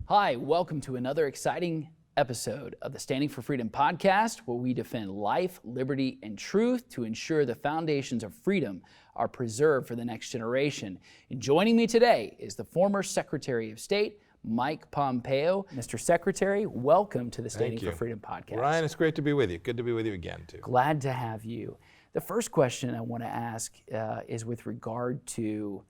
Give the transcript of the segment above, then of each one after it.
Hi, welcome to another exciting episode of the Standing for Freedom podcast, where we defend life, liberty, and truth to ensure the foundations of freedom are preserved for the next generation. And joining me today is the former Secretary of State, Mike Pompeo. Mr. Secretary, welcome to the Standing for Freedom podcast. Ryan, it's great to be with you. Good to be with you again, too. Glad to have you. The first question I want to ask is with regard to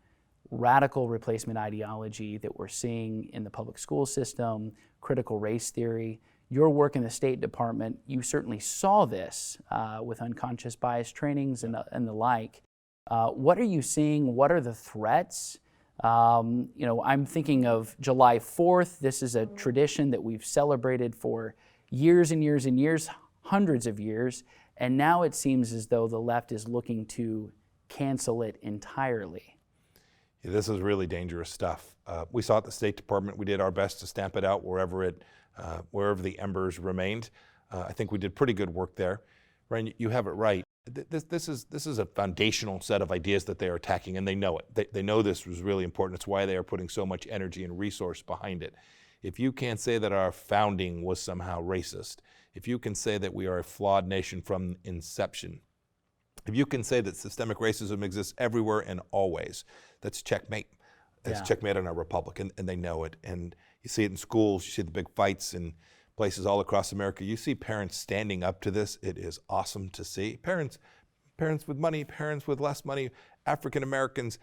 radical replacement ideology that we're seeing in the public school system, critical race theory. Your work in the State Department, you certainly saw this with unconscious bias trainings and the like. What are you seeing? What are the threats? I'm thinking of July 4th. This is a tradition that we've celebrated for years and years and years, hundreds of years, and now it seems as though the left is looking to cancel it entirely. This is really dangerous stuff. We saw it at the State Department. We did our best to stamp it out wherever the embers remained. I think we did pretty good work there. Ryan, you have it right. This is a foundational set of ideas that they are attacking, and they know it. They know this was really important. It's why they are putting so much energy and resource behind it. If you can't say that our founding was somehow racist, if you can say that we are a flawed nation from inception, if you can say that systemic racism exists everywhere and always, that's checkmate. That's checkmate on our republic, and they know it. And you see it in schools, you see the big fights in places all across America. You see parents standing up to this. It is awesome to see. Parents with money, parents with less money, African Americans,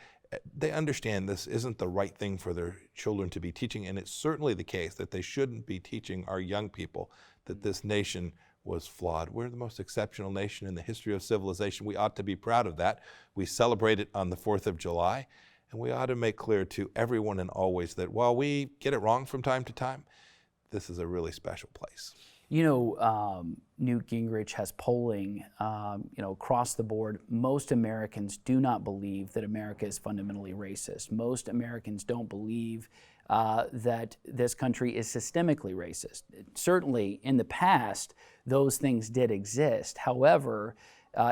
they understand this isn't the right thing for their children to be teaching, and it's certainly the case that they shouldn't be teaching our young people that this nation was flawed. We're the most exceptional nation in the history of civilization. We ought to be proud of that. We celebrate it on the 4th of July, and we ought to make clear to everyone and always that while we get it wrong from time to time, this is a really special place. Newt Gingrich has polling, across the board. Most Americans do not believe that America is fundamentally racist. Most Americans don't believe that this country is systemically racist. Certainly, in the past, those things did exist. However,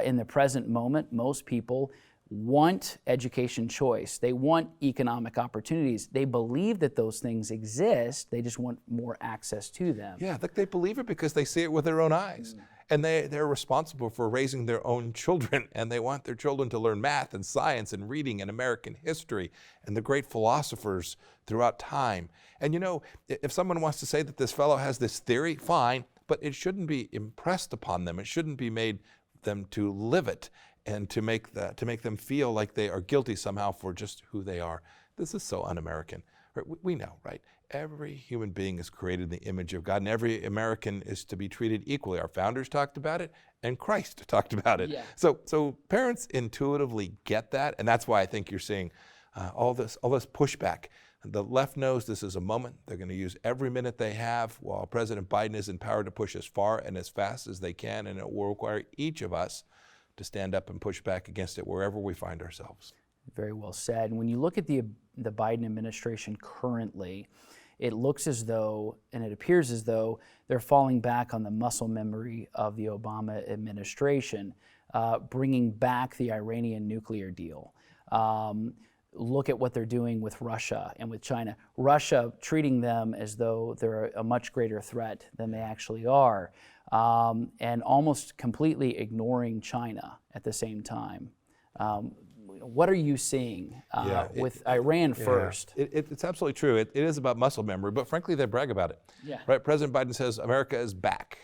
in the present moment, most people want education choice. They want economic opportunities. They believe that those things exist. They just want more access to them. Yeah, they believe it because they see it with their own eyes. And they're responsible for raising their own children, and they want their children to learn math and science and reading and American history and the great philosophers throughout time. And if someone wants to say that this fellow has this theory, fine, but it shouldn't be impressed upon them. It shouldn't be made them to live it and to make them feel like they are guilty somehow for just who they are. This is so un-American. Right? We know, right? Every human being is created in the image of God, and every American is to be treated equally. Our founders talked about it, and Christ talked about it. Yeah. So parents intuitively get that, and that's why I think you're seeing all this pushback. The left knows this is a moment. They're going to use every minute they have while President Biden is empowered to push as far and as fast as they can, and it will require each of us to stand up and push back against it wherever we find ourselves. Very well said. When you look at the Biden administration currently, it looks as though, and it appears as though, they're falling back on the muscle memory of the Obama administration, bringing back the Iranian nuclear deal. Look at what they're doing with Russia and with China. Russia treating them as though they're a much greater threat than they actually are, and almost completely ignoring China at the same time. What are you seeing with Iran first? It's absolutely true. It is about muscle memory, but frankly, they brag about it. Yeah. Right? President Biden says America is back.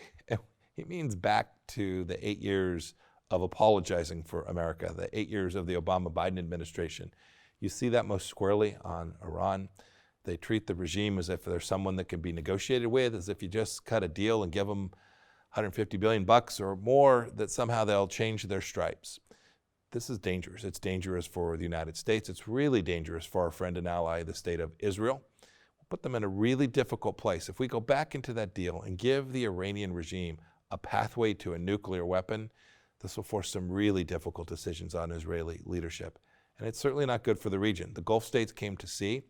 He means back to the 8 years of apologizing for America, the 8 years of the Obama-Biden administration. You see that most squarely on Iran. They treat the regime as if there's someone that can be negotiated with, as if you just cut a deal and give them $150 billion or more, that somehow they'll change their stripes. This is dangerous. It's dangerous for the United States. It's really dangerous for our friend and ally, the state of Israel. We'll put them in a really difficult place. If we go back into that deal and give the Iranian regime a pathway to a nuclear weapon, this will force some really difficult decisions on Israeli leadership. And it's certainly not good for the region. The Gulf states came to see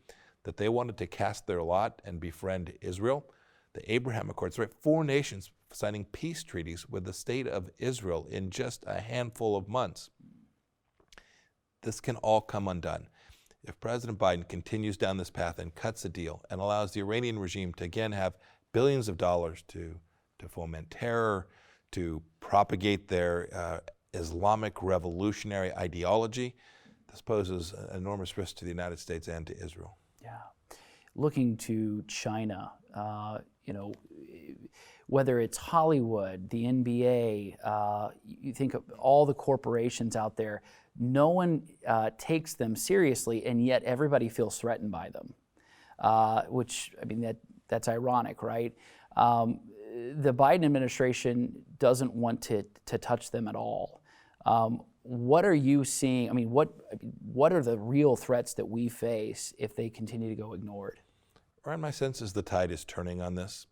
that they wanted to cast their lot and befriend Israel. The Abraham Accords, right? 4 nations signing peace treaties with the state of Israel in just a handful of months. This can all come undone. if President Biden continues down this path and cuts a deal and allows the Iranian regime to again have billions of dollars to foment terror, to propagate their Islamic revolutionary ideology, this poses an enormous risk to the United States and to Israel. Yeah. Looking to China, whether it's Hollywood, the NBA, you think of all the corporations out there, no one takes them seriously, and yet everybody feels threatened by them, which, I mean, that's ironic, right? The Biden administration doesn't want to touch them at all. What are you seeing? I mean, what are the real threats that we face if they continue to go ignored? Ryan, my sense is the tide is turning on this.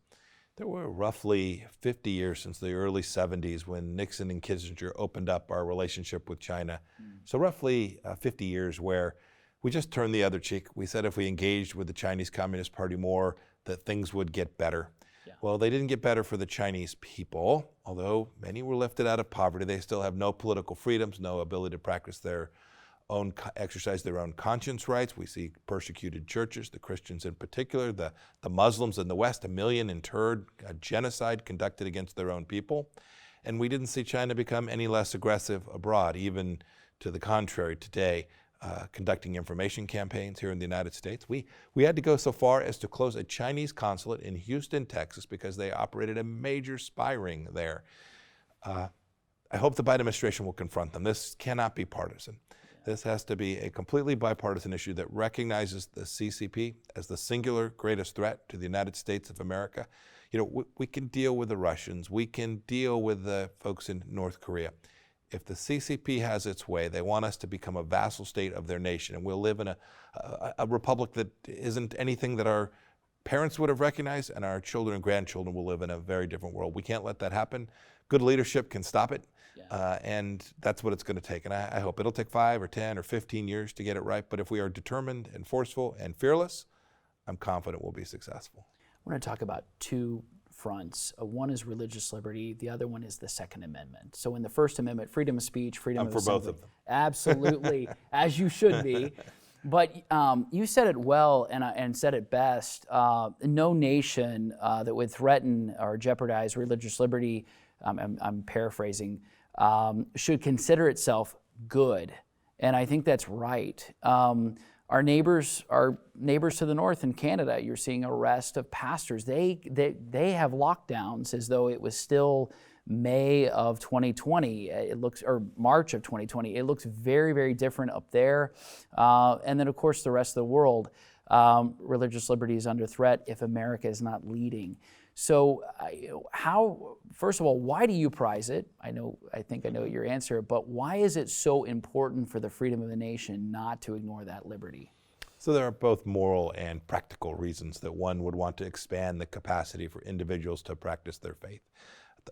There were roughly 50 years since the early 70s when Nixon and Kissinger opened up our relationship with China. So roughly 50 years where we just turned the other cheek. We said if we engaged with the Chinese Communist Party more, that things would get better. Yeah. Well, they didn't get better for the Chinese people, although many were lifted out of poverty. They still have no political freedoms, no ability to practice exercise their own conscience rights. We see persecuted churches, the Christians in particular, the Muslims in the West, 1 million interred, a genocide conducted against their own people. And we didn't see China become any less aggressive abroad, even to the contrary today, conducting information campaigns here in the United States. We had to go so far as to close a Chinese consulate in Houston, Texas, because they operated a major spy ring there. I hope the Biden administration will confront them. This cannot be partisan. This has to be a completely bipartisan issue that recognizes the CCP as the singular greatest threat to the United States of America. You know, we can deal with the Russians. We can deal with the folks in North Korea. If the CCP has its way, they want us to become a vassal state of their nation, and we'll live in a republic that isn't anything that our parents would have recognized, and our children and grandchildren will live in a very different world. We can't let that happen. Good leadership can stop it. And that's what it's going to take. And I hope it'll take 5 or 10 or 15 years to get it right. But if we are determined and forceful and fearless, I'm confident we'll be successful. I want to talk about two fronts. One is religious liberty. The other one is the Second Amendment. So in the First Amendment, freedom of speech, freedom of assembly. I'm for both of them. Absolutely, as you should be. But you said it well and said it best. No nation that would threaten or jeopardize religious liberty, I'm paraphrasing, should consider itself good. And I think that's right. Our neighbors to the north in Canada, you're seeing arrest of pastors. They have lockdowns as though it was still May of 2020. Or March of 2020. It looks very, very different up there. And then, of course, the rest of the world, religious liberty is under threat if America is not leading. So first of all, why do you prize it? I think I know your answer, but why is it so important for the freedom of the nation not to ignore that liberty? So there are both moral and practical reasons that one would want to expand the capacity for individuals to practice their faith.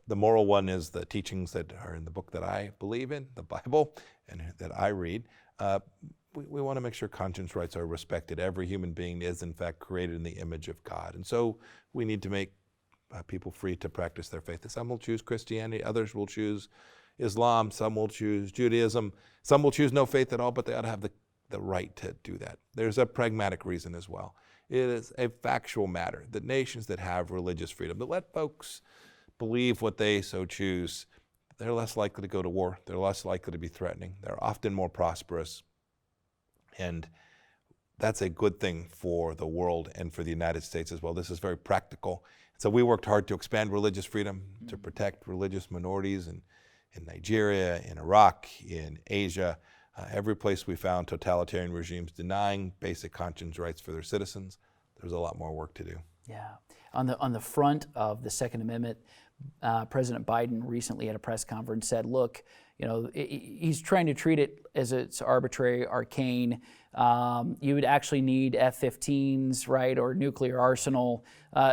The moral one is the teachings that are in the book that I believe in, the Bible, and that I read. We want to make sure conscience rights are respected. Every human being is, in fact, created in the image of God. And so we need to make people free to practice their faith. Some will choose Christianity, others will choose Islam, some will choose Judaism, some will choose no faith at all, but they ought to have the right to do that. There's a pragmatic reason as well. It is a factual matter that nations that have religious freedom, that let folks believe what they so choose, they're less likely to go to war, they're less likely to be threatening, they're often more prosperous, and that's a good thing for the world and for the United States as well. This is very practical. So we worked hard to expand religious freedom, to protect religious minorities in Nigeria, in Iraq, in Asia, every place we found totalitarian regimes denying basic conscience rights for their citizens. There's a lot more work to do. Yeah. On the front of the Second Amendment, President Biden recently at a press conference said, look, he's trying to treat it as it's arbitrary, arcane. You would actually need F-15s, right, or nuclear arsenal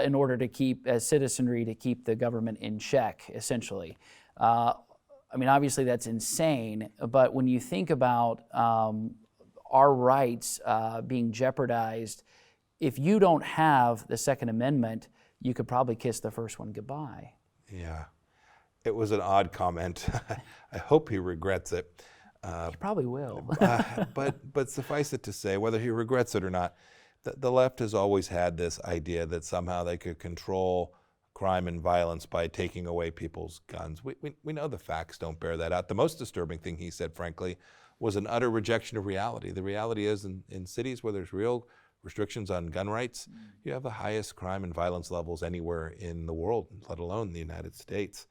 in order to keep, as citizenry, to keep the government in check, essentially. I mean, obviously that's insane, but when you think about our rights being jeopardized, if you don't have the Second Amendment, you could probably kiss the first one goodbye. Yeah, it was an odd comment. I hope he regrets it. He probably will. But suffice it to say, whether he regrets it or not, the left has always had this idea that somehow they could control crime and violence by taking away people's guns. We know the facts don't bear that out. The most disturbing thing he said, frankly, was an utter rejection of reality. The reality is in cities where there's real restrictions on gun rights, you have the highest crime and violence levels anywhere in the world, let alone the United States.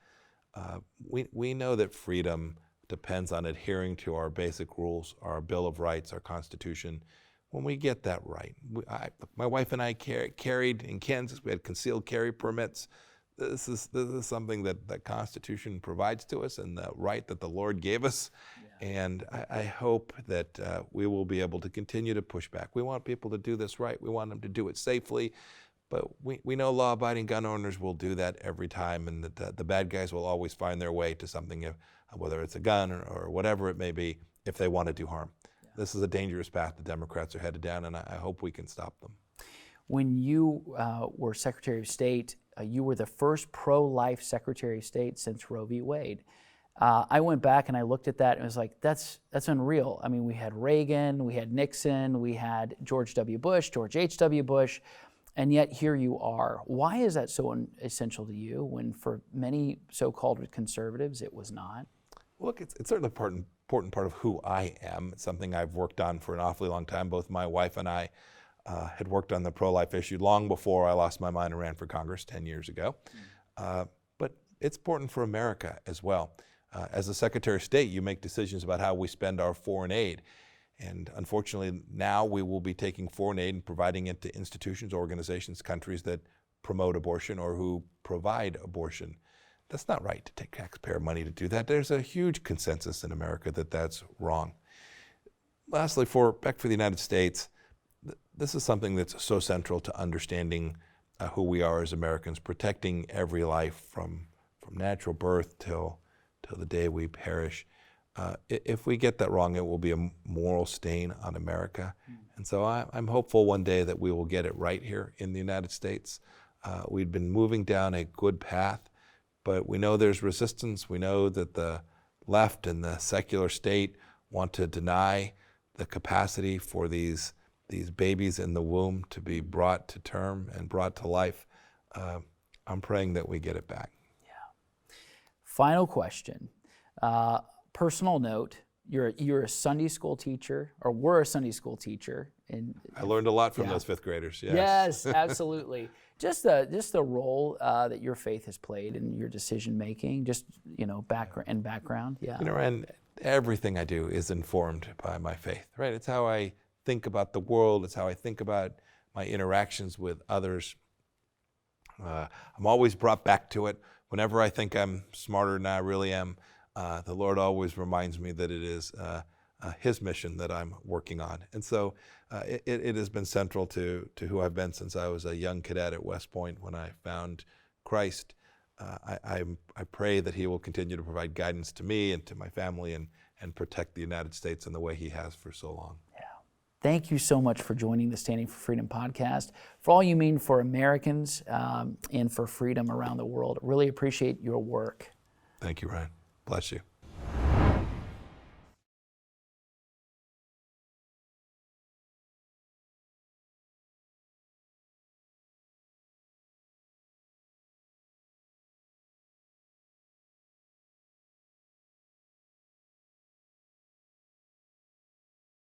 We know that freedom depends on adhering to our basic rules, our Bill of Rights, our Constitution. When we get that right, my wife and I carried in Kansas, we had concealed carry permits. This is something that the Constitution provides to us and the right that the Lord gave us. Yeah. And I hope that we will be able to continue to push back. We want people to do this right. We want them to do it safely. But we know law-abiding gun owners will do that every time, and that the bad guys will always find their way to something, whether it's a gun or whatever it may be, if they want to do harm. Yeah. This is a dangerous path the Democrats are headed down, and I hope we can stop them. When you were Secretary of State, you were the first pro-life Secretary of State since Roe v. Wade. I went back and I looked at that and was like, that's unreal. I mean, we had Reagan, we had Nixon, we had George W. Bush, George H.W. Bush, and yet here you are. Why is that so essential to you when for many so-called conservatives it was not? Look, it's certainly an important part of who I am. It's something I've worked on for an awfully long time. Both my wife and I had worked on the pro-life issue long before I lost my mind and ran for Congress 10 years ago. But it's important for America as well. As a Secretary of State, you make decisions about how we spend our foreign aid. And unfortunately, now we will be taking foreign aid and providing it to institutions, organizations, countries that promote abortion or who provide abortion. That's not right to take taxpayer money to do that. There's a huge consensus in America that that's wrong. Lastly, back for the United States, this is something that's so central to understanding who we are as Americans, protecting every life from natural birth till the day we perish. If we get that wrong, it will be a moral stain on America. And so I'm hopeful one day that we will get it right here in the United States. We've been moving down a good path, but we know there's resistance. We know that the left and the secular state want to deny the capacity for these babies in the womb to be brought to term and brought to life. I'm praying that we get it back. Yeah. Final question. Personal note, you're a Sunday school teacher, or were a Sunday school teacher. I learned a lot from those fifth graders, yes. Yes, absolutely. Just the role that your faith has played in your decision making, background, yeah. And everything I do is informed by my faith, right? It's how I think about the world. It's how I think about my interactions with others. I'm always brought back to it. Whenever I think I'm smarter than I really am, the Lord always reminds me that it is His mission that I'm working on. And so it has been central to who I've been since I was a young cadet at West Point when I found Christ. I pray that He will continue to provide guidance to me and to my family and protect the United States in the way He has for so long. Yeah. Thank you so much for joining the Standing for Freedom podcast. For all you mean for Americans and for freedom around the world, really appreciate your work. Thank you, Ryan. Bless you.